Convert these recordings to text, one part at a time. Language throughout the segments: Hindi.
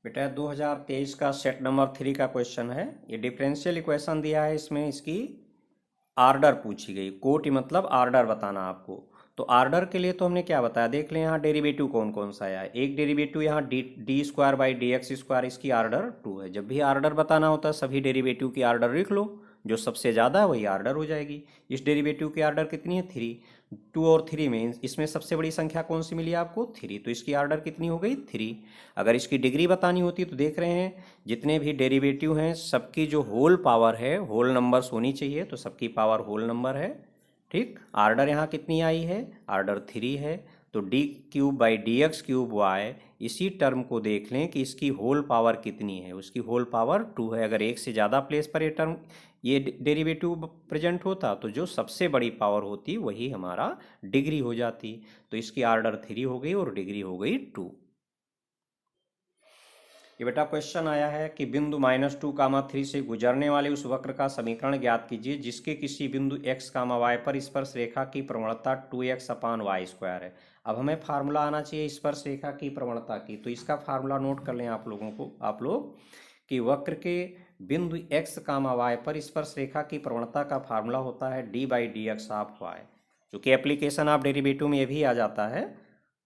बेटा 2023 का सेट नंबर 3 का क्वेश्चन है। ये डिफरेंशियल इक्वेशन दिया है, इसमें इसकी आर्डर पूछी गई। कोटि मतलब आर्डर बताना आपको। तो आर्डर के लिए तो हमने क्या बताया, देख लें यहाँ डेरिवेटिव कौन कौन सा आया है। एक डेरिवेटिव यहाँ D square by d x square, इसकी आर्डर 2 है। जब भी आर्डर बताना होता है सभी डेरिवेटिव की आर्डर लिख लो, जो सबसे ज़्यादा है वही आर्डर हो जाएगी। इस डेरिवेटिव की आर्डर कितनी है 3। 2 और 3 में इसमें सबसे बड़ी संख्या कौन सी मिली आपको 3, तो इसकी आर्डर कितनी हो गई 3। अगर इसकी डिग्री बतानी होती तो देख रहे हैं जितने भी डेरिवेटिव हैं सबकी जो होल पावर है होल नंबर्स होनी चाहिए, तो सबकी पावर होल नंबर है। ठीक, आर्डर यहाँ कितनी आई है, आर्डर 3 है। तो d cube by d x cube y, इसी टर्म को देख लें कि इसकी होल पावर कितनी है, उसकी होल पावर 2 है। अगर एक से ज़्यादा प्लेस पर ये टर्म ये डेरिवेटिव प्रेजेंट होता तो जो सबसे बड़ी पावर होती वही हमारा डिग्री हो जाती। तो इसकी आर्डर 3 हो गई और डिग्री हो गई 2। ये बेटा क्वेश्चन आया है कि बिंदु -2, 3 से गुजरने वाले उस वक्र का समीकरण ज्ञात कीजिए जिसके किसी बिंदु x, y पर स्पर्श रेखा की प्रवणता 2x/y² है। अब हमें फार्मूला आना चाहिए स्पर्श रेखा की प्रवणता की, तो इसका फार्मूला नोट कर लें आप लोग कि वक्र के बिंदु x, y पर स्पर्श रेखा की प्रवणता का फार्मूला होता है d/dx/y। चूँकि एप्लीकेशन ऑफ डेरिवेटिव में ये भी आ जाता है,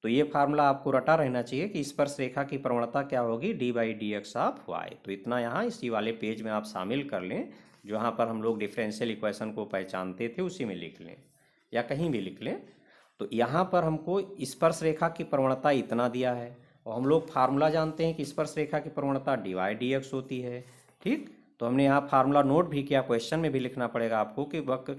तो ये फार्मूला आपको रटा रहना चाहिए कि स्पर्श रेखा की प्रवणता क्या होगी d/dx/y। तो इतना यहाँ इसी वाले पेज में आप शामिल कर लें, जहाँ पर हम लोग डिफरेंशियल इक्वेशन को पहचानते थे उसी में लिख लें या कहीं भी लिख लें। तो यहाँ पर हमको स्पर्श रेखा की प्रवणता इतना दिया है और हम लोग फार्मूला जानते हैं कि स्पर्श रेखा की प्रवणता dy/dx होती है। ठीक, तो हमने यहाँ फार्मूला नोट भी किया, क्वेश्चन में भी लिखना पड़ेगा आपको कि वक्र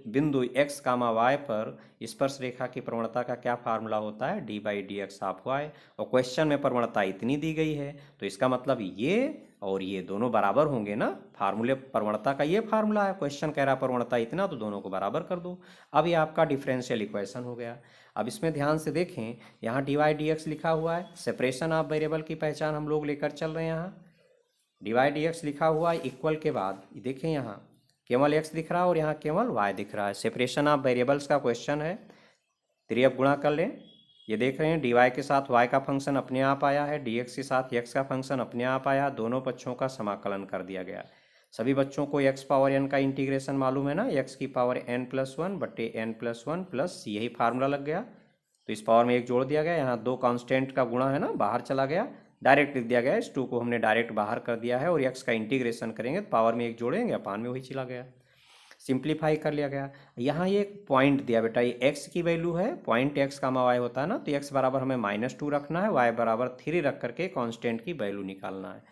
बिंदु x, y पर स्पर्श रेखा की प्रवणता का क्या फार्मूला होता है d/dx/y। और क्वेश्चन में प्रवणता इतनी दी गई है तो इसका मतलब ये और ये दोनों बराबर होंगे ना। फार्मूले प्रवणता का ये फार्मूला है, क्वेश्चन कह रहा प्रवणता इतना, तो दोनों को बराबर कर दो। अब ये आपका डिफरेंशियल इक्वेशन हो गया। अब इसमें ध्यान से देखें, यहाँ dy/dx लिखा हुआ है, सेपरेशन ऑफ वेरिएबल की पहचान हम लोग लेकर चल रहे हैं। यहाँ dy/dx लिखा हुआ है, इक्वल के बाद देखें यहाँ केवल x दिख रहा है और यहाँ केवल y दिख रहा है। सेपरेशन ऑफ वेरिएबल्स का क्वेश्चन है। 3 अब गुणा कर लें, ये देख रहे हैं dy के साथ y का फंक्शन अपने आप आया है, dx के साथ x का फंक्शन अपने आप आया, दोनों पक्षों का समाकलन कर दिया गया। सभी बच्चों को x पावर n का इंटीग्रेशन मालूम है ना, x की पावर n+1 बटे n+1 प्लस यही फार्मूला लग गया। तो इस पावर में एक जोड़ दिया गया, यहाँ 2 कांस्टेंट का गुणा है ना, बाहर चला गया, डायरेक्ट लिख दिया गया। इस 2 को हमने डायरेक्ट बाहर कर दिया है और x का इंटीग्रेशन करेंगे तो पावर में एक जोड़ेंगे, अपान में वही चला गया, सिंप्लीफाई कर लिया गया। यहाँ ये एक पॉइंट दिया बेटा, ये x की वैल्यू है, पॉइंट x, y होता है ना, तो x बराबर हमें -2 रखना है, y बराबर 3 रख करके कांस्टेंट की वैल्यू निकालना है।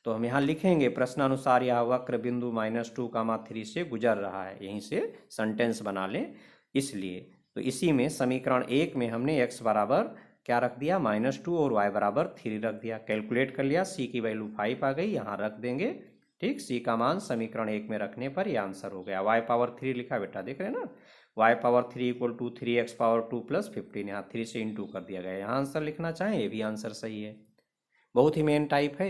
तो हम यहाँ लिखेंगे प्रश्नानुसार यह वक्र बिंदु -2, 3 से गुजर रहा है। यहीं से सेंटेंस बना लें, इसलिए तो इसी में समीकरण 1 में हमने x बराबर क्या रख दिया -2 और y बराबर 3 रख दिया। कैलकुलेट कर लिया, c की वैल्यू 5 आ गई, यहाँ रख देंगे। ठीक, c का मान समीकरण 1 में रखने पर यह आंसर हो गया। y पावर 3 लिखा बेटा, देख रहे हैं ना, y पावर 3 = 3x पावर 2 + 15, यहाँ 3 से इंटू कर दिया गया। यहाँ आंसर लिखना चाहें, ये भी आंसर सही है। बहुत ही मेन टाइप है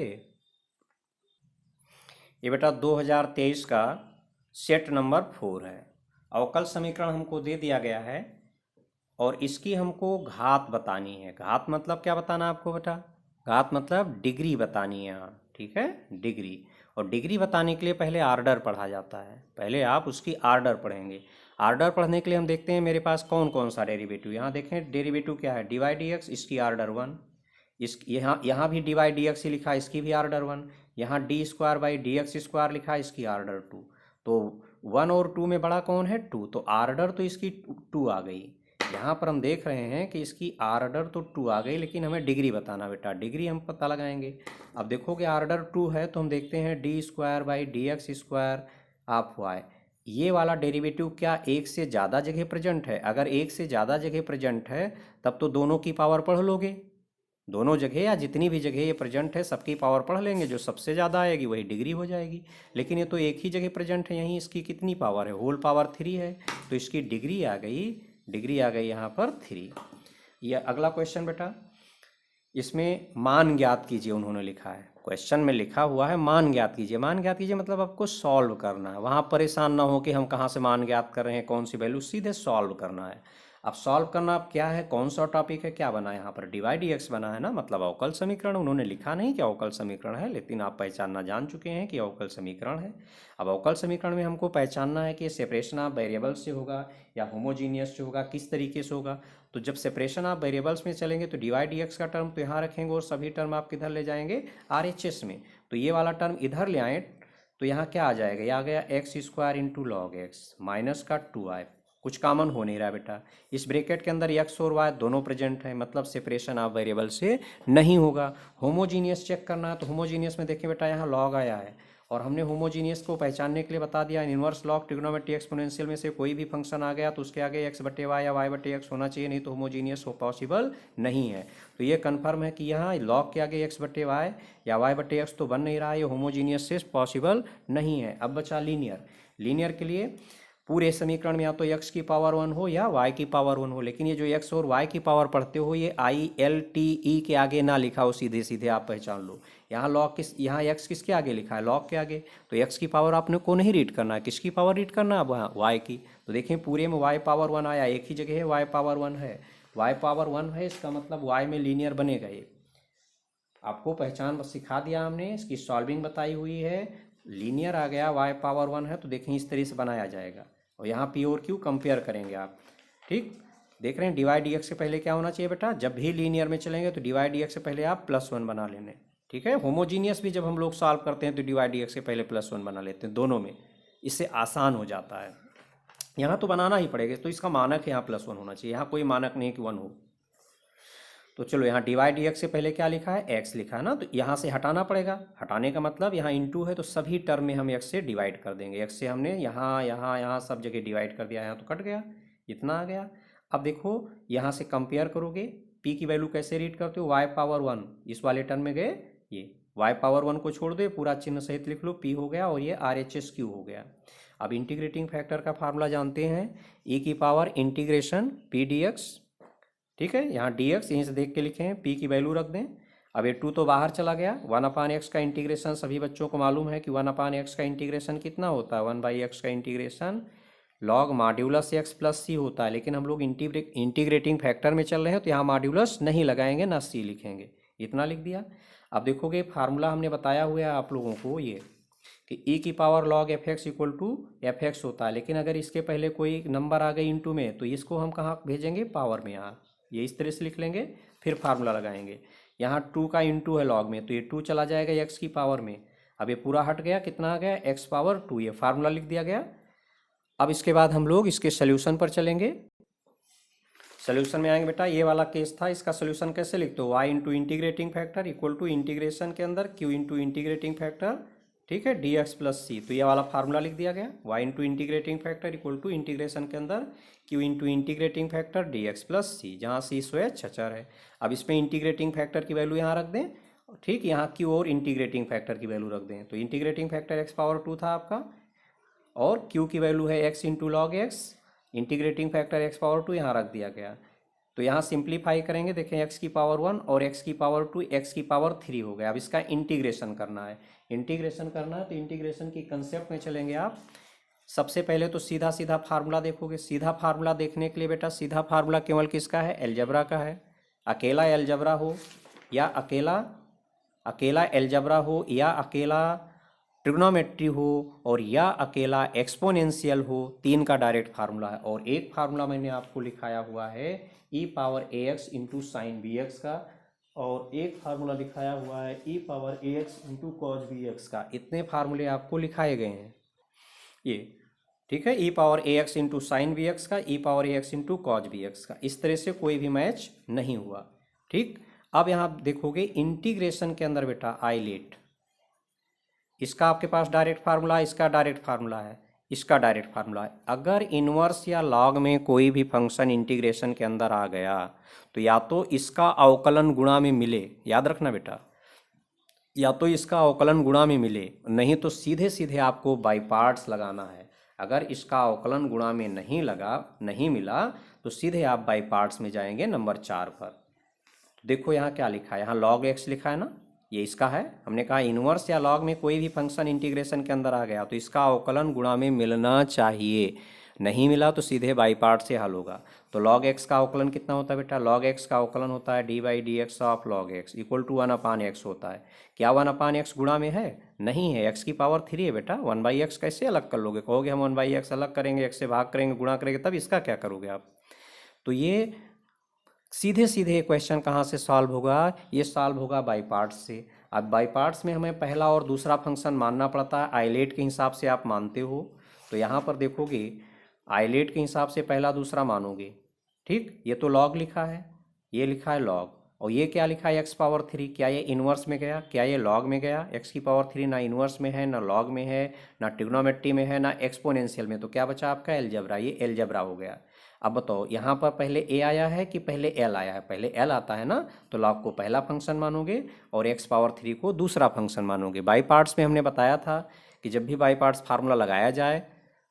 ये बेटा 2023 का सेट नंबर 4 है। अवकल समीकरण हमको दे दिया गया है और इसकी हमको घात बतानी है। घात मतलब क्या बताना आपको बेटा, घात मतलब डिग्री बतानी है यहाँ। ठीक है, डिग्री। और डिग्री बताने के लिए पहले आर्डर पढ़ा जाता है, पहले आप उसकी आर्डर पढ़ेंगे। आर्डर पढ़ने के लिए हम देखते हैं मेरे पास कौन कौन सा डेरिवेटिव। यहाँ देखें डेरिवेटिव क्या है dy/dx, इसकी आर्डर 1। इस यहाँ भी dy/dx ही लिखा है, इसकी भी आर्डर 1। यहाँ d²/dx² लिखा है, इसकी आर्डर 2। तो 1 और 2 में बड़ा कौन है 2, तो आर्डर तो इसकी 2 आ गई। यहाँ पर हम देख रहे हैं कि इसकी आर्डर तो 2 आ गई, लेकिन हमें डिग्री बताना बेटा, डिग्री हम पता लगाएंगे। अब देखोगे आर्डर 2 है तो हम देखते हैं d²/dx² ये वाला डेरिवेटिव क्या एक से ज़्यादा जगह प्रेजेंट है। अगर एक से ज़्यादा जगह प्रेजेंट है तब तो दोनों की पावर पढ़ लोगे, दोनों जगह या जितनी भी जगह ये प्रेजेंट है सबकी पावर पढ़ लेंगे, जो सबसे ज़्यादा आएगी वही डिग्री हो जाएगी। लेकिन ये तो एक ही जगह प्रेजेंट है, यहीं इसकी कितनी पावर है, होल पावर 3 है, तो इसकी डिग्री आ गई, डिग्री आ गई यहाँ पर 3। यह अगला क्वेश्चन बेटा, इसमें मान ज्ञात कीजिए उन्होंने लिखा है, क्वेश्चन में लिखा हुआ है मान ज्ञात कीजिए। मान ज्ञात कीजिए मतलब आपको सॉल्व करना है, वहाँ परेशान ना हो कि हम कहाँ से मान ज्ञात कर रहे हैं, कौन सी वैल्यू, सीधे सॉल्व करना है। अब सॉल्व करना अब क्या है, कौन सा टॉपिक है, क्या बना है यहाँ पर dy/dx बना है ना, मतलब अवकल समीकरण। उन्होंने लिखा नहीं कि अवकल समीकरण है, लेकिन आप पहचानना जान चुके हैं कि अवकल समीकरण है। अब अवकल समीकरण में हमको पहचानना है कि ये सेपरेशन ऑफ वेरिएबल से होगा या होमोजीनियस से होगा, किस तरीके से होगा। तो जब सेपरेशन ऑफ वेरिएबल्स में चलेंगे तो dy/dx का टर्म तो यहाँ रखेंगे और सभी टर्म आप किधर ले जाएंगे, RHS में। तो ये वाला टर्म इधर ले आए तो यहाँ क्या आ जाएगा, ये आ गया x² into log x minus का 2i। कुछ कॉमन हो नहीं रहा बेटा, इस ब्रैकेट के अंदर x और y दोनों प्रेजेंट है, मतलब सेपरेशन ऑफ वेरिएबल से नहीं होगा। होमोजीनियस चेक करना है तो होमोजीनियस में देखिए बेटा यहाँ लॉग आया है, और हमने होमोजीनियस को पहचानने के लिए बता दिया इनवर्स लॉग ट्रिग्नोमेट्री एक्सपोनेंशियल में से कोई भी फंक्शन आ गया तो उसके आगे x/y या y/x होना चाहिए, नहीं तो होमोजीनियस हो पॉसिबल नहीं है। तो ये कन्फर्म है कि यहाँ लॉग के आगे x/y या y/x तो बन नहीं रहा है, ये होमोजीनियस से पॉसिबल नहीं है। अब बचा लीनियर। लीनियर के लिए पूरे समीकरण में या तो x की पावर 1 हो या y की पावर 1 हो, लेकिन ये जो x और y की पावर पढ़ते हो ये ILTE के आगे ना लिखा हो, सीधे सीधे आप पहचान लो। यहाँ लॉग यहाँ x किसके आगे लिखा है, लॉग के आगे। तो x की पावर आपने को नहीं रीड करना है, किसकी पावर रीड करना है, वहाँ y की। तो देखें पूरे में y पावर 1 आया, एक ही जगह है y पावर 1 है, y पावर 1 है, इसका मतलब y में लीनियर बनेगा। ये आपको पहचान बस सिखा दिया हमने, इसकी सॉल्विंग बताई हुई है। लीनियर आ गया, y पावर 1 है तो देखें इस तरह से बनाया जाएगा, और यहाँ p और q कंपेयर करेंगे आप। ठीक देख रहे हैं, dy/dx से पहले क्या होना चाहिए बेटा, जब भी लीनियर में चलेंगे तो dy/dx से पहले आप +1 बना लेने। ठीक है, होमोजीनियस भी जब हम लोग सॉल्व करते हैं तो dy/dx से पहले +1 बना लेते हैं दोनों में, इससे आसान हो जाता है। यहाँ तो बनाना ही पड़ेगा, तो इसका मानक है यहाँ +1 होना चाहिए, यहाँ कोई मानक नहीं कि 1 हो। तो चलो यहाँ dy/dx से पहले क्या लिखा है, x लिखा है ना, तो यहाँ से हटाना पड़ेगा। हटाने का मतलब यहाँ इंटू है तो सभी टर्म में हम x से डिवाइड कर देंगे। x से हमने यहाँ यहाँ यहाँ सब जगह डिवाइड कर दिया, यहाँ तो कट गया, इतना आ गया। अब देखो यहाँ से कंपेयर करोगे, p की वैल्यू कैसे रीड करते हो, y पावर 1 इस वाले टर्म में गए, ये y पावर 1 को छोड़ दो, पूरा चिन्ह सहित लिख लो, p हो गया और ये RHS क्यू हो गया। अब इंटीग्रेटिंग फैक्टर का फार्मूला जानते हैं, e की पावर इंटीग्रेशन p dx। ठीक है, यहाँ dx यहीं से देख के लिखे हैं, p की वैल्यू रख दें। अब ये 2 तो बाहर चला गया, 1/x का इंटीग्रेशन सभी बच्चों को मालूम है कि 1/x का इंटीग्रेशन कितना होता है, 1/x का integration log modulus x plus c होता है। लेकिन हम लोग इंटीग्रेटिंग फैक्टर में चल रहे हैं तो यहाँ मॉड्यूलस नहीं लगाएंगे, ना c लिखेंगे, इतना लिख दिया। अब देखोगे फार्मूला हमने बताया हुआ है आप लोगों को ये कि e की power log fx equal to fx होता है, लेकिन अगर इसके पहले कोई नंबर आ गई इंटू में तो इसको हम कहाँ भेजेंगे, पावर में। यहाँ ये इस तरह से लिख लेंगे, फिर फार्मूला लगाएंगे। यहाँ 2 का इंटू है लॉग में तो ये 2 चला जाएगा x की पावर में। अब ये पूरा हट गया, कितना आ गया, x पावर 2, ये फार्मूला लिख दिया गया। अब इसके बाद हम लोग इसके सोल्यूशन पर चलेंगे। सोल्यूशन में आएंगे बेटा, ये वाला केस था, इसका सोल्यूशन कैसे लिखते हो, y into integrating factor equal to integration के अंदर q इंटू इंटीग्रेटिंग फैक्टर, ठीक है, dx प्लस c। तो ये वाला फार्मूला लिख दिया गया, y into integrating factor equal to integration के अंदर q into integrating factor dx plus c, जहाँ c स्वेच्छ अचर है। अब इसमें इंटीग्रेटिंग फैक्टर की वैल्यू यहाँ रख दें, ठीक, यहाँ q और इंटीग्रेटिंग फैक्टर की वैल्यू रख दें। तो इंटीग्रेटिंग फैक्टर x पावर 2 था आपका, और q की वैल्यू है x into log x, integrating factor x power 2 यहाँ रख दिया गया। तो यहाँ सिंप्लीफाई करेंगे, देखें x की पावर 1 और x की पावर 2 x की पावर 3 हो गया। अब इसका इंटीग्रेशन करना है, इंटीग्रेशन करना है तो इंटीग्रेशन की कंसेप्ट में चलेंगे आप। सबसे पहले तो सीधा सीधा फार्मूला देखोगे। सीधा फार्मूला देखने के लिए बेटा, सीधा फार्मूला केवल किसका है, एलजबरा का है। अकेला एलजबरा हो या अकेला एलजबरा हो या अकेला ट्रिग्नोमेट्री हो और या अकेला एक्सपोनेंशियल हो, 3 का डायरेक्ट फार्मूला है। और एक फार्मूला मैंने आपको लिखाया हुआ है e power ax into sine b x का, और एक फार्मूला लिखाया हुआ है e power ax into cos b x का। इतने फार्मूले आपको लिखाए गए हैं ये, ठीक है, e power ax into sine b x का, e power ax into cos b x का। इस तरह से कोई भी मैच नहीं हुआ। ठीक, अब यहाँ देखोगे इंटीग्रेशन के अंदर बेटा आइलेट, इसका आपके पास डायरेक्ट फार्मूला है, इसका डायरेक्ट फार्मूला है, इसका डायरेक्ट फार्मूला है। अगर इन्वर्स या लॉग में कोई भी फंक्शन इंटीग्रेशन के अंदर आ गया तो या तो इसका अवकलन गुणा में मिले, याद रखना बेटा, या तो इसका अवकलन गुणा में मिले, नहीं तो सीधे सीधे आपको बाई पार्ट्स लगाना है। अगर इसका अवकलन गुणा में नहीं मिला तो सीधे आप बाई पार्ट्स में जाएंगे नंबर 4 पर। तो देखो यहाँ क्या लिखा है, यहाँ लॉग एक्स लिखा है ना, ये इसका है। हमने कहा इन्वर्स या लॉग में कोई भी फंक्शन इंटीग्रेशन के अंदर आ गया तो इसका अवकलन गुणा में मिलना चाहिए, नहीं मिला तो सीधे बाई पार्ट से हल होगा। तो लॉग एक्स का अवकलन कितना होता है बेटा? लॉग एक्स का अवकलन होता है d by d x of log x equal to 1/x होता है। क्या 1/x गुणा में है? नहीं है, एक्स की पावर 3 है बेटा। 1/x कैसे अलग कर लोगे? कहोगे हम 1/x अलग करेंगे, एक्स से भाग करेंगे, गुणा करेंगे, तब इसका क्या करोगे आप? तो ये सीधे सीधे क्वेश्चन कहाँ से सॉल्व होगा? ये सॉल्व होगा बाई पार्ट्स से। अब बाई पार्ट्स में हमें पहला और दूसरा फंक्शन मानना पड़ता है, आइलेट के हिसाब से आप मानते हो। तो यहाँ पर देखोगे आइलेट के हिसाब से पहला दूसरा मानोगे, ठीक। ये तो लॉग लिखा है, ये लिखा है लॉग, और ये क्या लिखा है? X power 3। क्या ये इन्वर्स में गया? क्या ये लॉग में गया? एक्स की पावर 3 ना इन्वर्स में है, ना लॉग में है, ना ट्रिग्नोमेट्री में है, ना एक्सपोनेंशियल में। तो क्या बचा आपका? एलजेब्रा। ये एलजेब्रा हो गया। अब बताओ यहाँ पर पहले ए आया है कि पहले एल आया है? पहले एल आता है ना, तो लॉग को पहला फंक्शन मानोगे और एक्स पावर 3 को दूसरा फंक्शन मानोगे। बाई पार्ट्स में हमने बताया था कि जब भी बाई पार्ट्स फार्मूला लगाया जाए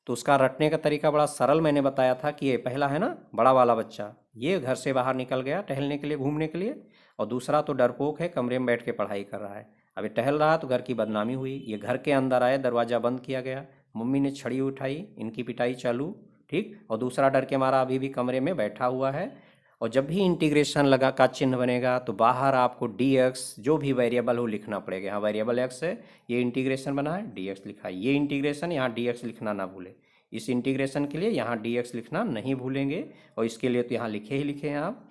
तो उसका रटने का तरीका बड़ा सरल मैंने बताया था कि ये पहला है ना बड़ा वाला बच्चा, ये घर से बाहर निकल गया टहलने के लिए, घूमने के लिए, और दूसरा तो डरपोक है, कमरे में बैठ के पढ़ाई कर रहा है। अब ये टहल रहा तो घर की बदनामी हुई, ये घर के अंदर आए, दरवाज़ा बंद किया गया, मम्मी ने छड़ी उठाई, इनकी पिटाई चालू, ठीक। और दूसरा डर के मारा अभी भी कमरे में बैठा हुआ है। और जब भी इंटीग्रेशन लगा का चिन्ह बनेगा तो बाहर आपको डी एक्स जो भी वेरिएबल हो लिखना पड़ेगा। यहाँ वेरिएबल एक्स है, ये इंटीग्रेशन बना है, डी एक्स लिखा है, ये इंटीग्रेशन, यहाँ डी एक्स लिखना ना भूले। इस इंटीग्रेशन के लिए यहाँ डी एक्स लिखना नहीं भूलेंगे, और इसके लिए तो यहाँ लिखे ही लिखे हैं आप।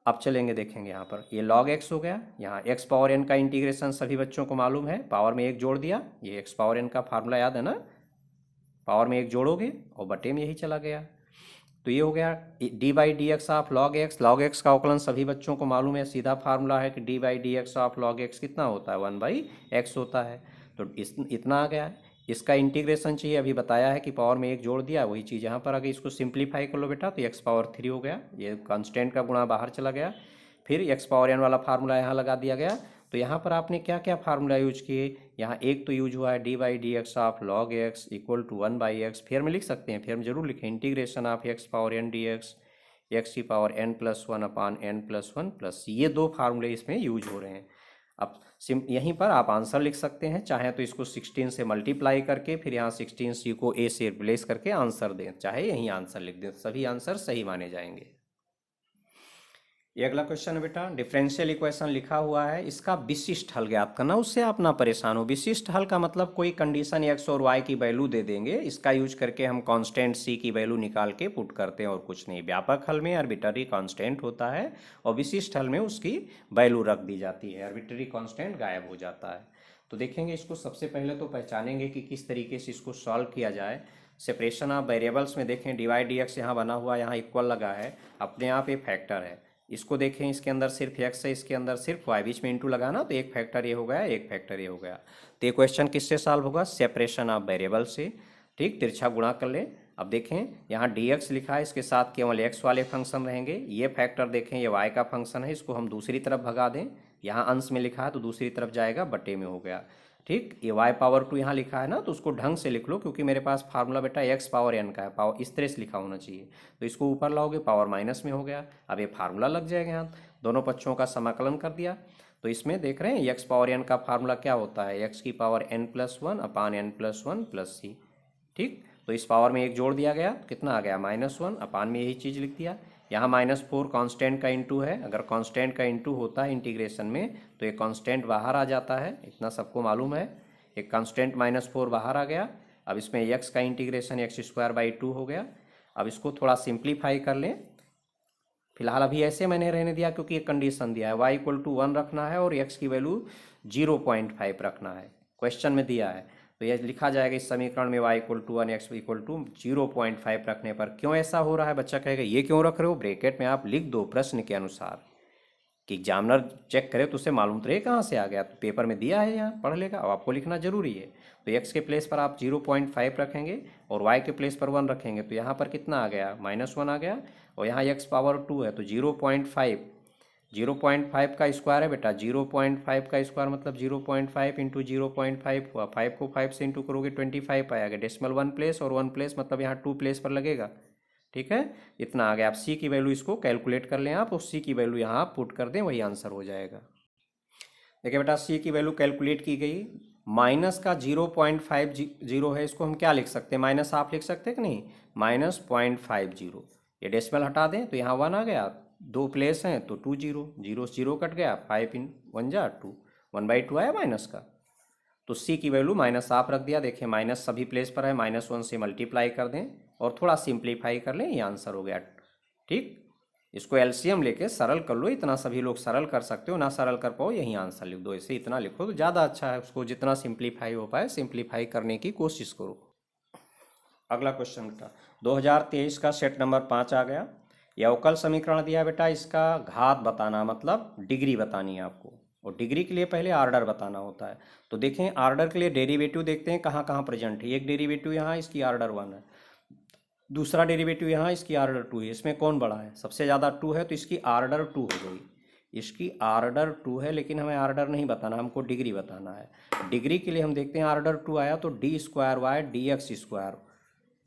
अब चलेंगे देखेंगे यहाँ पर ये log x हो गया, यहाँ x पावर n का इंटीग्रेशन सभी बच्चों को मालूम है, पावर में एक जोड़ दिया, ये x पावर n का फार्मूला याद है ना, पावर में एक जोड़ोगे और बटे में यही चला गया। तो ये हो गया D by d x of log x. Log x का अवकलन सभी बच्चों को मालूम है, सीधा फार्मूला है कि D by d x of log x कितना होता है? 1/x होता है। तो इतना आ गया है। इसका इंटीग्रेशन चाहिए, अभी बताया है कि पावर में एक जोड़ दिया, वही चीज़ यहाँ पर आ गई। इसको सिंप्लीफाई कर लो बेटा, तो एक्स पावर 3 हो गया, ये कांस्टेंट का गुणा बाहर चला गया। फिर एक्स पावर एन वाला फार्मूला यहाँ लगा दिया गया। तो यहाँ पर आपने क्या क्या फार्मूला यूज किए? यहाँ एक तो यूज हुआ है d by d x of log x equal to 1/x। फिर में लिख सकते हैं, फिर में जरूर लिखें, integration of x power n d x x की पावर n+1/n+1 ये दो फार्मूले इसमें यूज हो रहे हैं। अब यहीं पर आप आंसर लिख सकते हैं, चाहे तो इसको 16 से मल्टीप्लाई करके फिर यहाँ 16c को a से रिप्लेस करके आंसर दें, चाहे यहीं आंसर लिख दें, सभी आंसर सही माने जाएंगे। ये अगला क्वेश्चन है बेटा, डिफरेंशियल इक्वेशन लिखा हुआ है, इसका विशिष्ट हल ज्ञात करना, उससे आप ना परेशान हो। विशिष्ट हल का मतलब कोई कंडीशन एक्स और वाई की वैल्यू दे देंगे, इसका यूज करके हम कांस्टेंट सी की वैल्यू निकाल के पुट करते हैं और कुछ नहीं। व्यापक हल में आर्बिट्ररी कांस्टेंट होता है और विशिष्ट हल में उसकी वैल्यू रख दी जाती है, आर्बिट्ररी कांस्टेंट गायब हो जाता है। तो देखेंगे इसको, सबसे पहले तो पहचानेंगे कि किस तरीके से इसको सॉल्व किया जाए। सेपरेशन ऑफ वेरिएबल्स में देखें, डिवाइड डी एक्स यहाँ बना हुआ, यहाँ इक्वल लगा है, अपने आप ये फैक्टर है। इसको देखें, इसके अंदर सिर्फ x है, इसके अंदर सिर्फ y, बीच में इंटू लगाना, तो एक फैक्टर ये हो गया, एक फैक्टर ये हो गया। तो ये क्वेश्चन किससे सॉल्व होगा? सेपरेशन ऑफ वेरिएबल से, ठीक। तिरछा गुणा कर लें। अब देखें यहाँ dx लिखा है, इसके साथ केवल x वाले फंक्शन रहेंगे। ये फैक्टर देखें, ये y का फंक्शन है, इसको हम दूसरी तरफ भगा दें। यहाँ अंश में लिखा है तो दूसरी तरफ जाएगा, बटे में हो गया, ठीक। ये y पावर 2 यहाँ लिखा है ना, तो उसको ढंग से लिख लो, क्योंकि मेरे पास फार्मूला बेटा x पावर n का है, पावर इस तरह से लिखा होना चाहिए। तो इसको ऊपर लाओगे, पावर माइनस में हो गया। अब ये फार्मूला लग जाएगा, यहाँ दोनों पक्षों का समाकलन कर दिया। तो इसमें देख रहे हैं x पावर n का फार्मूला क्या होता है? x की पावर n+1/n+1+c, ठीक। तो इस पावर में एक जोड़ दिया गया, कितना आ गया? -1, अपान में यही चीज़ लिख दिया। यहाँ -4 कांस्टेंट का इंटू है, अगर कांस्टेंट का इंटू होता है इंटीग्रेशन में तो ये कांस्टेंट बाहर आ जाता है, इतना सबको मालूम है। एक कांस्टेंट -4 बाहर आ गया। अब इसमें x का इंटीग्रेशन x²/2 हो गया। अब इसको थोड़ा सिंप्लीफाई कर लें, फिलहाल अभी ऐसे मैंने रहने दिया क्योंकि एक कंडीशन दिया है, y = 1 रखना है और x की वैल्यू 0.5 रखना है, क्वेश्चन में दिया है। तो यह लिखा जाएगा इस समीकरण में y = 1 x = 0.5 रखने पर। क्यों ऐसा हो रहा है? बच्चा कहेगा ये क्यों रख रहे हो? ब्रैकेट में आप लिख दो प्रश्न के अनुसार, कि एग्जामिनर चेक करे तो उसे मालूम तो रहे कहाँ से आ गया। तो पेपर में दिया है, यहाँ पढ़ लेगा, अब आपको लिखना जरूरी है। तो x के प्लेस पर आप 0.5 रखेंगे और y के प्लेस पर 1 रखेंगे, तो यहाँ पर कितना आ गया? -1 आ गया। और यहाँ x पावर 2 है तो 0.5 का स्क्वायर है बेटा, 0.5 का स्क्वायर मतलब 0.5 इंटू 0.5 हुआ, 5 को 5 से इंटू करोगे 25 आएगा। डेसिमल 1 प्लेस और 1 प्लेस मतलब यहाँ 2 प्लेस पर लगेगा, ठीक है। इतना आ गया। आप c की वैल्यू इसको कैलकुलेट कर लें आप, और c की वैल्यू यहाँ आप पुट कर दें, वही आंसर हो जाएगा। देखिए बेटा, c की वैल्यू कैलकुलेट की गई, माइनस का 0.50 है, इसको हम क्या लिख सकते हैं, माइनस आप लिख सकते हैं कि नहीं, -0.50। ये डेसिमल हटा दें तो यहाँ 1 आ गया, 2 प्लेस हैं तो 2 जीरो, जीरो जीरो कट गया, 5 इन 1 जा 2, 1/2 आया माइनस का। तो सी की वैल्यू माइनस आप रख दिया, देखिए माइनस सभी प्लेस पर है, -1 से मल्टीप्लाई कर दें और थोड़ा सिंप्लीफाई कर लें, ये आंसर हो गया। ठीक, इसको एलसीएम लेके सरल कर लो, इतना सभी लोग सरल कर सकते हो, ना सरल कर पाओ यही आंसर लिख दो, ऐसे इतना लिखो तो ज़्यादा अच्छा है, उसको जितना सिंप्लीफाई हो पाए सिंप्लीफाई करने की कोशिश करो। अगला क्वेश्चन बेटा 2023 का सेट नंबर 5 आ गया। यह अवकल समीकरण दिया बेटा, इसका घात बताना मतलब डिग्री बतानी है आपको, और डिग्री के लिए पहले आर्डर बताना होता है। तो देखें आर्डर के लिए डेरिवेटिव देखते हैं कहाँ कहाँ प्रेजेंट है। एक डेरिवेटिव यहाँ, इसकी आर्डर 1 है, दूसरा डेरिवेटिव यहाँ, इसकी आर्डर 2 है। इसमें कौन बड़ा है, सबसे ज़्यादा 2 है, तो इसकी आर्डर 2 हो गई। इसकी आर्डर 2 है, लेकिन हमें आर्डर नहीं बताना, हमको डिग्री बताना है। डिग्री के लिए हम देखते हैं आर्डर 2 आया तो d² dx²।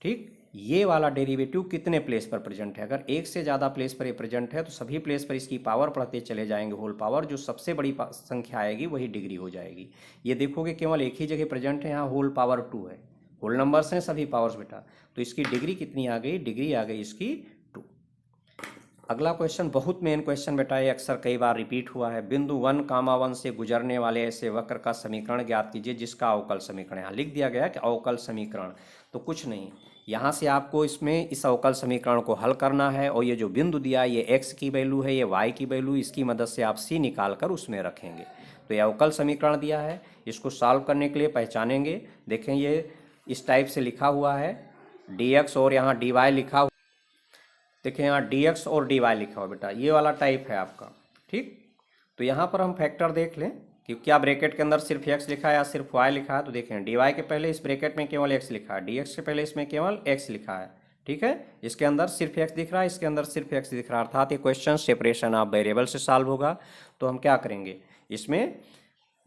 ठीक, ये वाला डेरिवेटिव कितने प्लेस पर प्रेजेंट है, अगर एक से ज़्यादा प्लेस पर ये प्रेजेंट है तो सभी प्लेस पर इसकी पावर पढ़ते चले जाएंगे, होल पावर, जो सबसे बड़ी संख्या आएगी वही डिग्री हो जाएगी। ये देखोगे केवल एक ही जगह प्रेजेंट है, यहाँ होल पावर 2 है, होल नंबर्स हैं सभी पावर्स बेटा, तो इसकी डिग्री कितनी आ गई, डिग्री आ गई इसकी 2। अगला क्वेश्चन बहुत मेन क्वेश्चन बेटा, ये अक्सर कई बार रिपीट हुआ है। बिंदु 1, 1 से गुजरने वाले ऐसे वक्र का समीकरण ज्ञात कीजिए जिसका अवकल समीकरण, यहाँ लिख दिया गया कि अवकल समीकरण, तो कुछ नहीं, यहाँ से आपको इसमें इस अवकल समीकरण को हल करना है, और ये जो बिंदु दिया है ये x की वैल्यू है, ये y की वैल्यू, इसकी मदद से आप c निकाल कर उसमें रखेंगे। तो ये अवकल समीकरण दिया है, इसको सॉल्व करने के लिए पहचानेंगे। देखें ये इस टाइप से लिखा हुआ है dx और यहाँ dy लिखा हुआ, देखिए यहाँ dx और dy लिखा हुआ बेटा, ये वाला टाइप है आपका। ठीक, तो यहाँ पर हम फैक्टर देख लें कि क्या ब्रैकेट के अंदर सिर्फ x लिखा है या सिर्फ y लिखा है। तो देखें dy के पहले इस ब्रैकेट में केवल x लिखा है, dx के पहले इसमें केवल x लिखा है। ठीक है, इसके अंदर सिर्फ x दिख रहा है, इसके अंदर सिर्फ x दिख रहा है, अर्थात ये क्वेश्चन सेपरेशन ऑफ वेरिएबल से सॉल्व होगा। तो हम क्या करेंगे, इसमें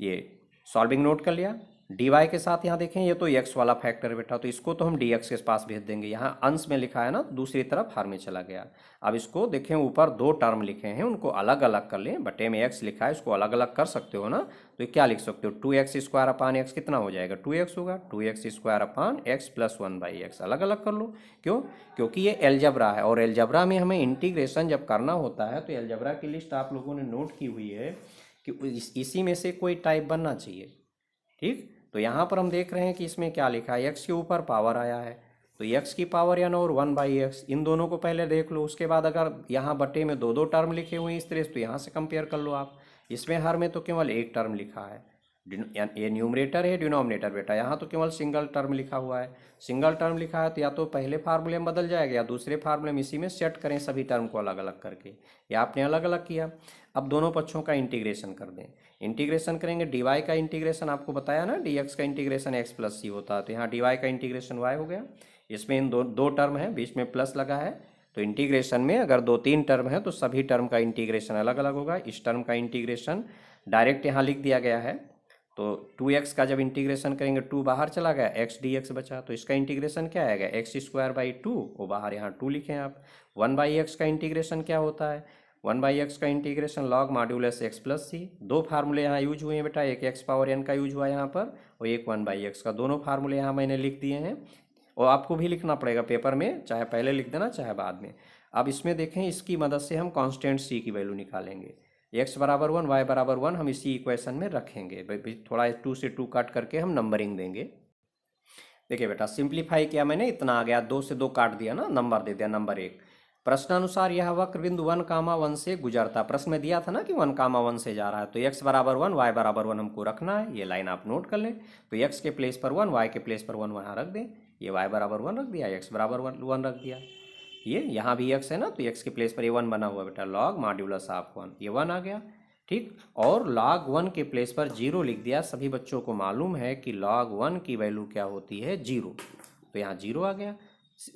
ये सॉल्विंग नोट कर लिया, dy के साथ यहाँ देखें ये तो x वाला फैक्टर है बेटा, तो इसको तो हम dx के पास भेज देंगे, यहाँ अंश में लिखा है ना, दूसरी तरफ हर में चला गया। अब इसको देखें ऊपर 2 टर्म लिखे हैं, उनको अलग अलग कर लें, बटे में x लिखा है, इसको अलग अलग कर सकते हो ना, तो क्या लिख सकते हो, 2x² कितना हो जाएगा, 2x होगा, 2x² प्लस 1/x अलग अलग कर लो। क्यों, क्योंकि ये एलजबरा है, और एलजबरा में हमें इंटीग्रेशन जब करना होता है तो एलजबरा की लिस्ट आप लोगों ने नोट की हुई है कि इसी में से कोई टाइप बनना चाहिए। ठीक, तो यहाँ पर हम देख रहे हैं कि इसमें क्या लिखा है, x के ऊपर पावर आया है, तो x की पावर या और 1/x, इन दोनों को पहले देख लो, उसके बाद अगर यहाँ बटे में 2 टर्म लिखे हुए हैं इस तरह से, तो यहाँ से कंपेयर कर लो आप। इसमें हर में तो केवल एक टर्म लिखा है, ये न्यूमरेटर है डिनोमिनेटर बेटा, यहाँ तो केवल सिंगल टर्म लिखा हुआ है। सिंगल टर्म लिखा है तो या तो पहले फार्मूले में बदल जाएगा या दूसरे फार्मूले में इसी में सेट करें सभी टर्म को अलग अलग करके, या आपने अलग अलग किया। अब दोनों पक्षों का इंटीग्रेशन कर दें, इंटीग्रेशन करेंगे, dy का इंटीग्रेशन आपको बताया ना, dx का इंटीग्रेशन x प्लस c होता है, तो यहाँ dy का इंटीग्रेशन y हो गया। इसमें इन दो टर्म है, बीच में प्लस लगा है, तो इंटीग्रेशन में अगर 2-3 टर्म है तो सभी टर्म का इंटीग्रेशन अलग अलग होगा। इस टर्म का इंटीग्रेशन डायरेक्ट यहाँ लिख दिया गया है, तो 2x का जब इंटीग्रेशन करेंगे 2 बाहर चला गया, x dx बचा, तो इसका इंटीग्रेशन क्या आएगा, x²/2, वो बाहर यहाँ 2 लिखें आप। 1/x का इंटीग्रेशन क्या होता है, 1/x का integration log modulus x plus C. 2 फार्मूले यहाँ यूज हुए हैं बेटा, एक x पावर n का यूज हुआ है यहाँ पर, और एक 1/x का, दोनों फार्मूले यहाँ मैंने लिख दिए हैं, और आपको भी लिखना पड़ेगा पेपर में, चाहे पहले लिख देना चाहे बाद में। अब इसमें देखें, इसकी मदद से हम कांस्टेंट c की वैल्यू निकालेंगे, x बराबर 1 y बराबर 1 हम इसी इक्वेशन में रखेंगे, थोड़ा 2 से 2 काट करके हम नंबरिंग देंगे। देखिए बेटा सिंप्लीफाई किया मैंने, इतना आ गया, 2 से 2 काट दिया ना, नंबर दे दिया नंबर 1। प्रश्नानुसार यह वक्र बिंदु 1, 1 से गुजरता, प्रश्न में दिया था ना कि 1, 1 से जा रहा है, तो x बराबर 1 y बराबर 1 हमको रखना है, ये लाइन आप नोट कर लें। तो x के प्लेस पर 1 y के प्लेस पर 1 वहाँ रख दें, ये y बराबर 1 रख दिया, x बराबर 1 रख दिया, ये यहाँ भी x है ना, तो x के प्लेस पर ये 1 बना हुआ बेटा, लॉग मॉड्यूलस ऑफ 1, ये 1 आ गया। ठीक, और log 1 के प्लेस पर 0 लिख दिया, सभी बच्चों को मालूम है कि log 1 की वैल्यू क्या होती है, 0, तो यहाँ 0 आ गया।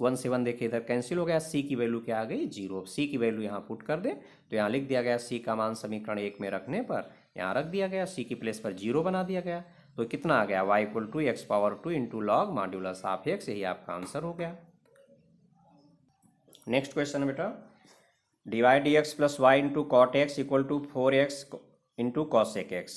1 से 1 देखिए इधर कैंसिल हो गया, c की वैल्यू क्या आ गई, 0। c की वैल्यू यहाँ पुट कर दें, तो यहाँ लिख दिया गया c का मान समीकरण 1 में रखने पर यहाँ रख दिया गया, c की प्लेस पर 0 बना दिया गया, तो कितना आ गया, y = x⁻² into log modulus of x, यही आपका आंसर हो गया। नेक्स्ट क्वेश्चन बेटा, dy dx plus y into cot x equal to 4x into cosec x.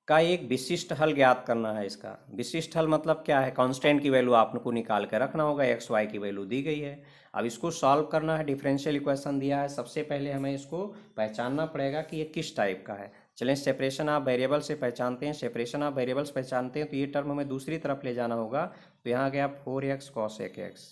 का एक विशिष्ट हल ज्ञात करना है। इसका विशिष्ट हल मतलब क्या है, कांस्टेंट की वैल्यू आपको निकाल के रखना होगा, एक्स वाई की वैल्यू दी गई है। अब इसको सॉल्व करना है, डिफरेंशियल इक्वेशन दिया है, सबसे पहले हमें इसको पहचानना पड़ेगा कि ये किस टाइप का है। चलें, सेपरेशन ऑफ वेरिएबल से पहचानते हैं। सेपरेशन ऑफ वेरिएबल्स पहचानते हैं तो ये टर्म हमें दूसरी तरफ ले जाना होगा। तो यहाँ गया 4x cos x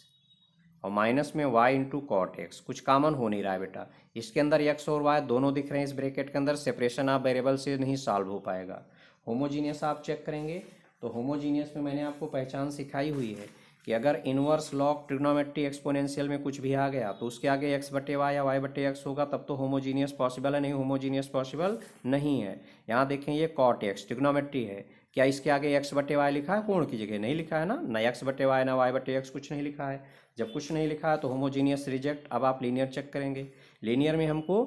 और माइनस में y इंटू कॉट एक्स। कुछ कॉमन हो नहीं रहा है बेटा, इसके अंदर x और y दोनों दिख रहे हैं इस ब्रैकेट के अंदर, सेपरेशन ऑफ वेरिएबल से नहीं सॉल्व हो पाएगा। होमोजीनियस आप चेक करेंगे तो होमोजीनियस में मैंने आपको पहचान सिखाई हुई है कि अगर इनवर्स लॉग ट्रिग्नोमेट्री एक्सपोनेंशियल में कुछ भी आ गया तो उसके आगे x बटे वाई या y बटे x होगा, तब तो होमोजीनियस पॉसिबल है, नहीं होमोजीनियस पॉसिबल नहीं है। यहाँ देखें ये कॉट एक्स ट्रिग्नोमेट्री है, क्या इसके आगे x बटे वाई लिखा है? कोण की जगह नहीं लिखा है ना x बटे वाई ना y बटे x, कुछ नहीं लिखा है। जब कुछ नहीं लिखा है तो होमोजीनियस रिजेक्ट। अब आप लीनियर चेक करेंगे, लीनियर में हमको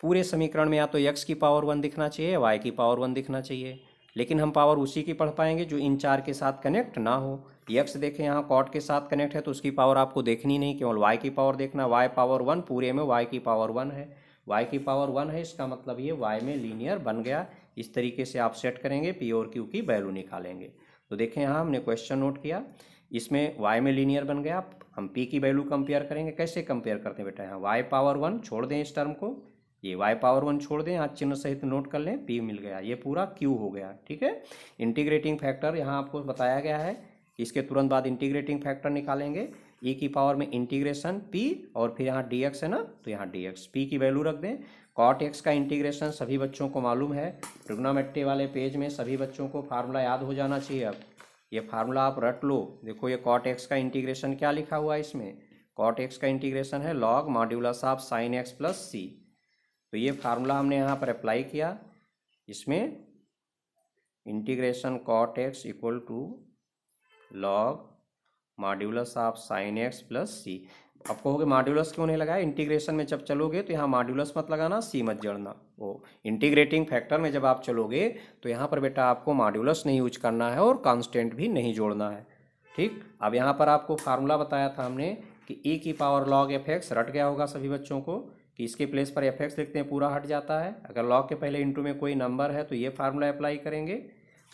पूरे समीकरण में या तो x की पावर 1 दिखना चाहिए, y की पावर 1 दिखना चाहिए, लेकिन हम पावर उसी की पढ़ पाएंगे जो इन चार के साथ कनेक्ट ना हो। x देखें यहाँ कॉट के साथ कनेक्ट है तो उसकी पावर आपको देखनी नहीं, केवल y की पावर देखना। y पावर 1 पूरे में y की पावर 1 है, y की पावर 1 है, इसका मतलब ये y में लीनियर बन गया। इस तरीके से आप सेट करेंगे, p और q की वैल्यू निकालेंगे। तो देखें यहाँ हमने क्वेश्चन नोट किया, इसमें y में लीनियर बन गया। हम p की वैल्यू कंपेयर करेंगे, कैसे कंपेयर करते हैं बेटा, यहाँ y पावर 1 छोड़ दें इस टर्म को, ये y पावर 1 छोड़ दें, यहाँ चिन्ह सहित नोट कर लें, p मिल गया, ये पूरा q हो गया। ठीक है, इंटीग्रेटिंग फैक्टर यहाँ आपको बताया गया है, इसके तुरंत बाद इंटीग्रेटिंग फैक्टर निकालेंगे, e की पावर में इंटीग्रेशन p और फिर यहाँ dx है ना, तो यहाँ dx, p की वैल्यू रख दें। कॉट x का इंटीग्रेशन सभी बच्चों को मालूम है, ट्रिग्नोमेट्री वाले पेज में सभी बच्चों को फार्मूला याद हो जाना चाहिए। अब ये फार्मूला आप रट लो। देखो ये कॉट एक्स का इंटीग्रेशन क्या लिखा हुआ है इसमें, कॉट एक्स का इंटीग्रेशन है log modulus of sine x plus C. तो ये फार्मूला हमने यहाँ पर अप्लाई किया, इसमें integration cot x equal to log modulus of sine x plus C. आप कहोगे मॉड्यूलस क्यों नहीं लगाया, इंटीग्रेशन में जब चलोगे तो यहाँ मॉड्यूलस मत लगाना, सी मत जोड़ना। वो इंटीग्रेटिंग फैक्टर में जब आप चलोगे तो यहाँ पर बेटा आपको मॉड्यूलस नहीं यूज करना है और कांस्टेंट भी नहीं जोड़ना है। ठीक, अब यहाँ पर आपको फार्मूला बताया था हमने कि e की पावर लॉग एफ एक्स, रट गया होगा सभी बच्चों को कि इसके प्लेस पर एफ एक्स लिखते हैं, पूरा हट जाता है। अगर लॉग के पहले इंटू में कोई नंबर है तो ये फार्मूला अप्लाई करेंगे।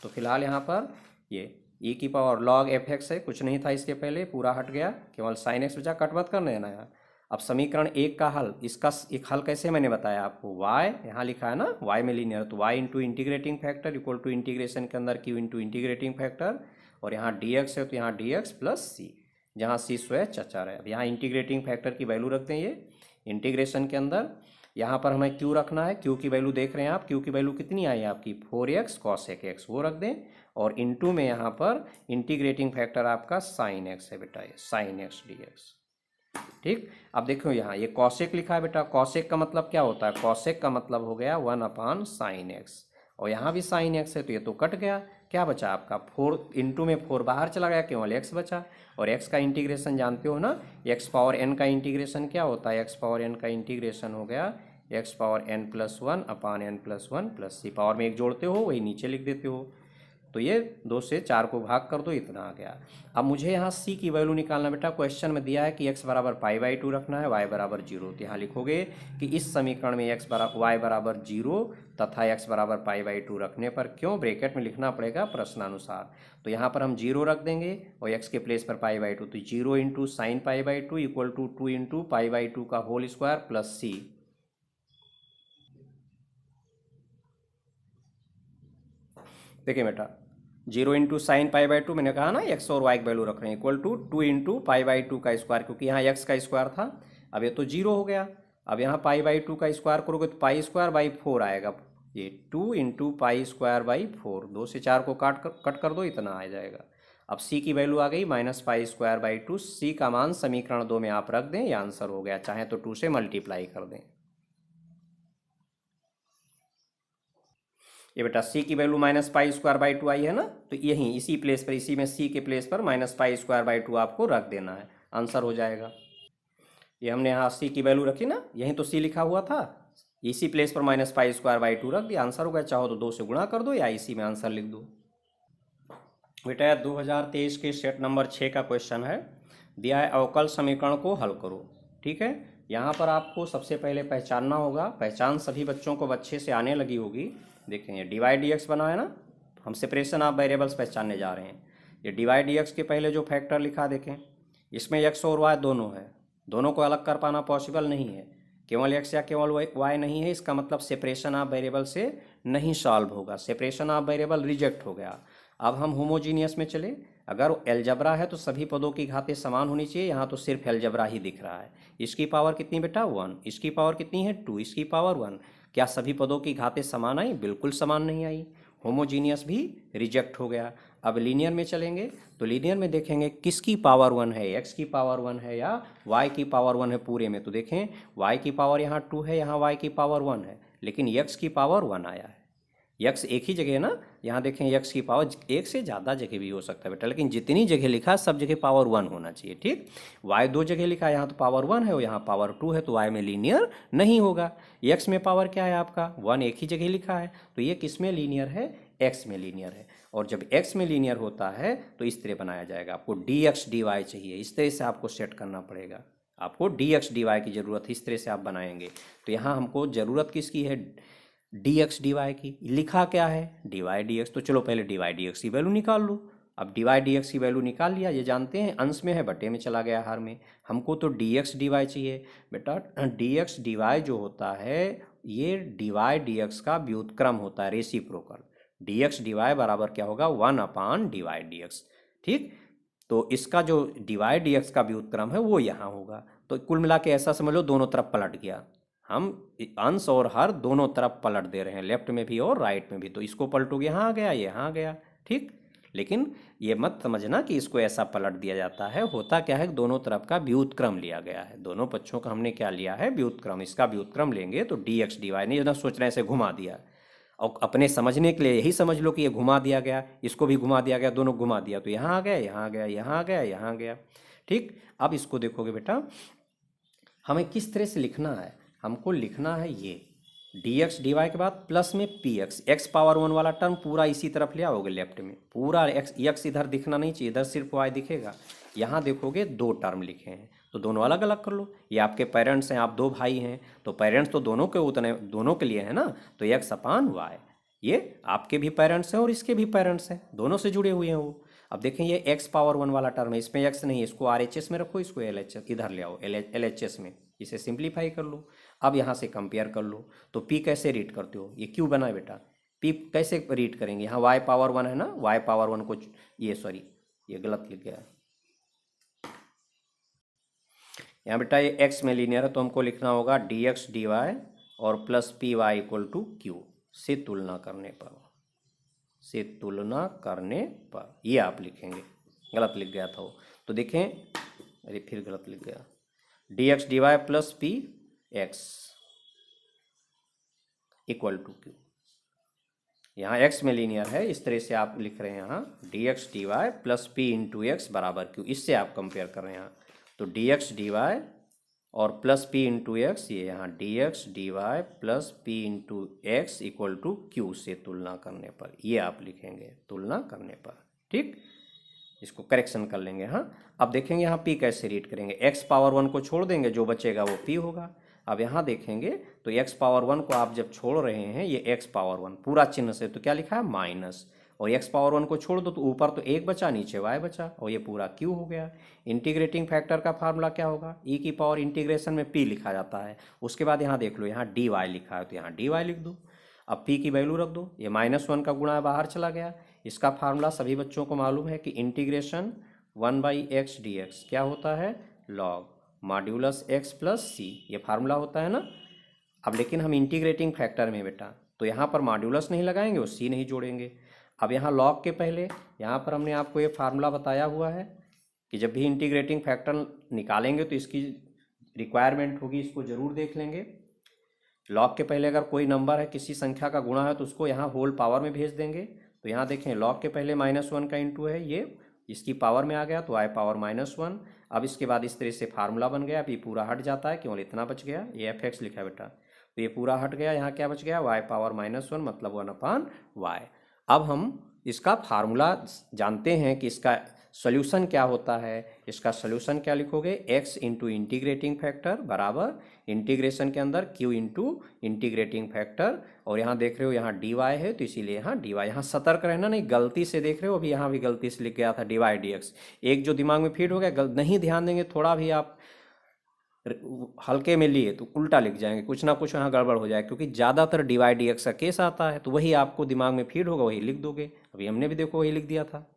तो फिलहाल यहाँ पर ये e की पावर लॉग एफ एक्स है, कुछ नहीं था इसके पहले, पूरा हट गया, केवल साइन एक्स बचा, कट मत करना है ना यार। अब समीकरण 1 का हल, इसका एक हल कैसे मैंने बताया आपको, y यहाँ लिखा है ना, y में लीनियर, तो y into integrating factor equal to integration के अंदर q इंटू इंटीग्रेटिंग फैक्टर, और यहाँ dx है तो यहाँ dx प्लस c, जहाँ c स्वयं अचर है। अब यहाँ इंटीग्रेटिंग फैक्टर की वैल्यू रख दें, ये इंटीग्रेशन के अंदर यहाँ पर हमें q रखना है, q की वैल्यू देख रहे हैं आप, q की वैल्यू कितनी आई है आपकी 4x cos x, वो रख दें, और इनटू में यहाँ पर इंटीग्रेटिंग फैक्टर आपका साइन एक्स है बेटा, ये साइन एक्स dx। ठीक, अब देखो यहाँ ये कॉसेक लिखा है बेटा, कॉसेक का मतलब क्या होता है, कॉसेक का मतलब हो गया 1/sin x, और यहाँ भी साइन एक्स है तो ये तो कट गया, क्या बचा आपका 4 इंटू में 4 बाहर चला गया, केवल x बचा। और x का इंटीग्रेशन जानते हो ना, x पावर n का इंटीग्रेशन क्या होता है, x पावर n का इंटीग्रेशन हो गया x power n+1/n+1 + c, power में एक जोड़ते हो वही नीचे लिख देते हो, तो ये 2 से 4 को भाग कर दो, इतना आ गया। अब मुझे यहाँ c की वैल्यू निकालना बेटा, क्वेश्चन में दिया है कि x बराबर π/2 रखना है, y बराबर 0, तो यहाँ लिखोगे कि इस समीकरण में y बराबर 0 तथा x बराबर π/2 रखने पर क्यों, ब्रैकेट में लिखना पड़ेगा प्रश्नानुसार। तो यहाँ पर हम 0 रख देंगे और x के प्लेस पर π/2, तो 0 into sine π/2 equal to 2 into π/2 का होल स्क्वायर प्लस c। देखिए बेटा 0 इंटू साइन π/2, मैंने कहा ना x और y की वैल्यू रख रहे हैं, इक्वल टू 2 इंटू π/2 का स्क्वायर, क्योंकि यहाँ x का स्क्वायर था, अब ये तो 0 हो गया। अब यहाँ π/2 का स्क्वायर करोगे तो π²/4 आएगा, ये 2 इंटू π²/4, 2 से 4 को कट कर दो, इतना आ जाएगा। अब c की वैल्यू आ गई -π²/2, c का मान समीकरण 2 में आप रख दें, ये आंसर हो गया, चाहे तो 2 से मल्टीप्लाई कर दें। ये बेटा c की वैल्यू -π²/2 आई है ना, तो यहीं इसी प्लेस पर, इसी में c के प्लेस पर -π²/2 आपको रख देना है, आंसर हो जाएगा। ये हमने यहाँ c की वैल्यू रखी ना, यहीं तो c लिखा हुआ था, इसी प्लेस पर -π²/2 रख दिया, आंसर हो गया। चाहो तो 2 से गुणा कर दो या इसी में आंसर लिख दो। बेटा 2023 के सेट नंबर 6 का क्वेश्चन है, दिया है अवकल समीकरण को हल करो। ठीक है, यहाँ पर आपको सबसे पहले पहचानना होगा, पहचान सभी बच्चों को अच्छे से आने लगी होगी देखें ये डी वाई डी एक्स बना है ना, हम सेपरेशन ऑफ वेरिएबल्स पहचानने जा रहे हैं। ये डी वाई डी एक्स के पहले जो फैक्टर लिखा देखें, इसमें एक्स और वाई दोनों है, दोनों को अलग कर पाना पॉसिबल नहीं है। केवल एक्स या केवल वाई नहीं है, इसका मतलब सेपरेशन ऑफ वेरिएबल से नहीं सॉल्व होगा, सेपरेशन ऑफ वेरिएबल रिजेक्ट हो गया। अब हम होमोजीनियस में चले, अगर एलजबरा है तो सभी पदों की घातें समान होनी चाहिए, यहाँ तो सिर्फ एलजबरा ही दिख रहा है। इसकी पावर कितनी बेटा 1, इसकी पावर कितनी है 2, इसकी पावर 1। क्या सभी पदों की घातें समान आई? बिल्कुल समान नहीं आई, होमोजीनियस भी रिजेक्ट हो गया। अब लीनियर में चलेंगे तो लीनियर में देखेंगे किसकी पावर 1 है, एक्स की पावर 1 है या वाई की पावर 1 है पूरे में। तो देखें वाई की पावर यहाँ 2 है, यहाँ वाई की पावर 1 है, लेकिन एक्स की पावर 1 आया है। यक्स एक ही जगह है ना, यहाँ देखें यक्स की पावर एक से ज़्यादा जगह भी हो सकता है बेटा, लेकिन जितनी जगह लिखा है सब जगह पावर 1 होना चाहिए। ठीक, वाई 2 जगह लिखा है, यहाँ तो पावर 1 है और यहाँ पावर 2 है, तो वाई में लीनियर नहीं होगा। यक्स में पावर क्या है आपका 1, एक ही जगह लिखा है, तो ये किस में लीनियर है? एक्स में लीनियर है। और जब एक्स में लीनियर होता है तो इस तरह बनाया जाएगा। आपको डी एक्स डी वाई चाहिए, इस तरह से आपको सेट करना पड़ेगा। आपको डी एक्स डी वाई की ज़रूरत है, इस तरह से आप बनाएंगे। तो यहाँ हमको ज़रूरत किसकी है? डी एक्स डी वाई की। लिखा क्या है? D y d x. तो चलो पहले डी वाई डी एक्स की वैल्यू निकाल लो। अब डी वाई डी एक्स की वैल्यू निकाल लिया, ये जानते हैं अंश में है बटे में चला गया हर में। हमको तो डी एक्स डी वाई चाहिए बेटा। डी एक्स डी वाई जो होता है ये डी वाई डी एक्स का व्युत्क्रम होता है, reciprocal. D x d y बराबर क्या होगा? 1 डी वाई डी एक्स। ठीक, तो इसका जो डी वाई डी एक्स का व्युत्क्रम है वो यहाँ होगा। तो कुल मिला के ऐसा समझ लो दोनों तरफ पलट गया, हम अंश और हर दोनों तरफ पलट दे रहे हैं, लेफ्ट में भी और राइट में भी। तो इसको पलटोगे यहाँ आ गया, यहाँ आ गया। ठीक, लेकिन ये मत समझना कि इसको ऐसा पलट दिया जाता है। होता क्या है, दोनों तरफ का व्युत्क्रम लिया गया है, दोनों पक्षों का हमने क्या लिया है? व्युत्क्रम। इसका व्युत्क्रम लेंगे तो डी एक्स डी वाई, नहीं ना सोच रहे हैं ऐसे घुमा दिया। और अपने समझने के लिए यही समझ लो कि ये घुमा दिया गया, इसको भी घुमा दिया गया, दोनों घुमा दिया, तो यहाँ आ गया, यहाँ आ गया, यहाँ आ गया, यहाँ आ गया। ठीक, अब इसको देखोगे बेटा हमें किस तरह से लिखना है। हमको लिखना है ये डी एक्स डी वाई के बाद प्लस में पी एक्स, एक्स पावर 1 वाला टर्म पूरा इसी तरफ ले आओगे लेफ्ट में, पूरा एक्स इधर दिखना नहीं चाहिए, इधर सिर्फ वाई दिखेगा। यहाँ देखोगे 2 टर्म लिखे हैं तो दोनों अलग अलग कर लो। ये आपके पेरेंट्स हैं, आप 2 भाई हैं तो पेरेंट्स तो दोनों के उतने दोनों के लिए है ना, तो एक्स अपान वाई। ये आपके भी पेरेंट्स हैं और इसके भी पेरेंट्स हैं, दोनों से जुड़े हुए हैं वो। अब देखें ये एक्स पावर 1 वाला टर्म है, इसमें एक्स नहीं है, इसको आर एच एस में रखो, इसको एल एच एस इधर ले आओ, एल एच एस में, इसे सिंप्लीफाई कर लो। अब यहाँ से कंपेयर कर लो तो p कैसे रीड करते हो? ये क्यों बना है बेटा? p कैसे रीड करेंगे? यहाँ y पावर 1 है ना, y पावर 1 को ये सॉरी ये गलत लिख गया है यहाँ बेटा, ये x में लीनियर है तो हमको लिखना होगा डी एक्स डी वाई और plus p y equal to q से तुलना करने पर, से तुलना करने पर ये आप लिखेंगे। गलत लिख गया था वो, तो देखें, अरे फिर गलत लिख गया, d x d y plus p x equal to q. यहाँ x में लीनियर है, इस तरह से आप लिख रहे हैं यहाँ d x d y plus p into x बराबर क्यू, इससे आप कंपेयर कर रहे हैं यहाँ। तो डी एक्स डी वाई और प्लस पी इंटू एक्स, ये यहाँ d x d y plus p into x equal to q से तुलना करने पर, ये आप लिखेंगे तुलना करने पर। ठीक, इसको करेक्शन कर लेंगे। हाँ, अब देखेंगे यहाँ p कैसे रीड करेंगे, x पावर 1 को छोड़ देंगे, जो बचेगा वो p होगा। अब यहाँ देखेंगे तो x पावर 1 को आप जब छोड़ रहे हैं, ये x पावर 1 पूरा चिन्ह से, तो क्या लिखा है माइनस, और x पावर 1 को छोड़ दो तो ऊपर तो 1 बचा, नीचे y बचा, और ये पूरा q हो गया। इंटीग्रेटिंग फैक्टर का फार्मूला क्या होगा? e की पावर इंटीग्रेशन में p लिखा जाता है, उसके बाद यहाँ देख लो यहाँ dy लिखा है तो यहाँ dy लिख दो। अब p की वैल्यू रख दो, ये -1 का गुणा बाहर चला गया। इसका फार्मूला सभी बच्चों को मालूम है कि इंटीग्रेशन 1/x dx क्या होता है? Log modulus x plus c, ये फार्मूला होता है ना। अब लेकिन हम इंटीग्रेटिंग फैक्टर में बेटा, तो यहाँ पर मॉड्यूलस नहीं लगाएंगे और c नहीं जोड़ेंगे। अब यहाँ लॉग के पहले यहाँ पर हमने आपको ये फार्मूला बताया हुआ है कि जब भी इंटीग्रेटिंग फैक्टर निकालेंगे तो इसकी रिक्वायरमेंट होगी, इसको ज़रूर देख लेंगे। लॉग के पहले अगर कोई नंबर है, किसी संख्या का गुणा है, तो उसको यहाँ होल पावर में भेज देंगे। तो यहाँ देखें लॉग के पहले -1 का इंटू है, ये इसकी पावर में आ गया तो आई पावर -1। अब इसके बाद इस तरह से फार्मूला बन गया, अब ये पूरा हट जाता है, केवल इतना बच गया, ये एफ एक्स लिखा है बेटा, तो ये पूरा हट गया। यहाँ क्या बच गया? वाई पावर -1 मतलब 1/y। अब हम इसका फार्मूला जानते हैं कि इसका सॉल्यूशन क्या होता है, इसका सॉल्यूशन क्या लिखोगे, x इंटू इंटीग्रेटिंग फैक्टर बराबर इंटीग्रेशन के अंदर q इंटू इंटीग्रेटिंग फैक्टर, और यहाँ देख रहे हो यहाँ dy है तो इसीलिए यहाँ dy, यहाँ सतर्क रहना नहीं, गलती से देख रहे हो अभी यहाँ भी गलती से लिख गया था dy dx, एक जो दिमाग में फीड हो गया, नहीं ध्यान देंगे थोड़ा भी आप हल्के में लिए तो उल्टा लिख जाएंगे, कुछ ना कुछ यहाँ गड़बड़ हो जाए, क्योंकि ज़्यादातर डिवाइड डीएक्स का केस आता है, तो वही आपको दिमाग में फीड होगा, वही लिख दोगे। अभी हमने भी देखो वही लिख दिया था।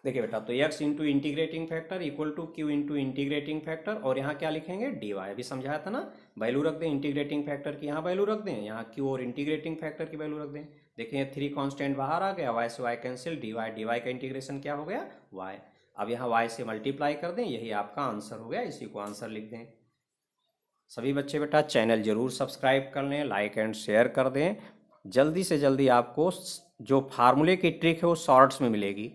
देखिए बेटा, तो x into integrating factor equal to q into integrating factor, और यहाँ क्या लिखेंगे, डी वाई। अभी समझाया था ना, वैल्यू रख दें इंटीग्रेटिंग फैक्टर की, यहाँ वैल्यू रख दें, यहाँ क्यू और इंटीग्रेटिंग फैक्टर की वैल्यू रख दें। देखिए 3 कांस्टेंट बाहर आ गया, y से y कैंसिल, डी वाई का इंटीग्रेशन क्या हो गया, y। अब यहाँ y से मल्टीप्लाई कर दें, यही आपका आंसर हो गया, इसी को आंसर लिख दें। सभी बच्चे बेटा चैनल जरूर सब्सक्राइब कर लें, लाइक एंड शेयर कर दें। जल्दी से जल्दी आपको जो फार्मूले की ट्रिक है वो शॉर्ट्स में मिलेगी।